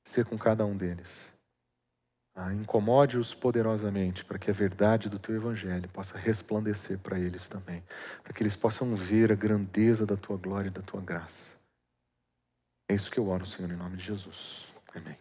ser com cada um deles. Incomode-os poderosamente para que a verdade do Teu Evangelho possa resplandecer para eles também, para que eles possam ver a grandeza da Tua glória e da Tua graça. É isso que eu oro, Senhor, em nome de Jesus. Amém.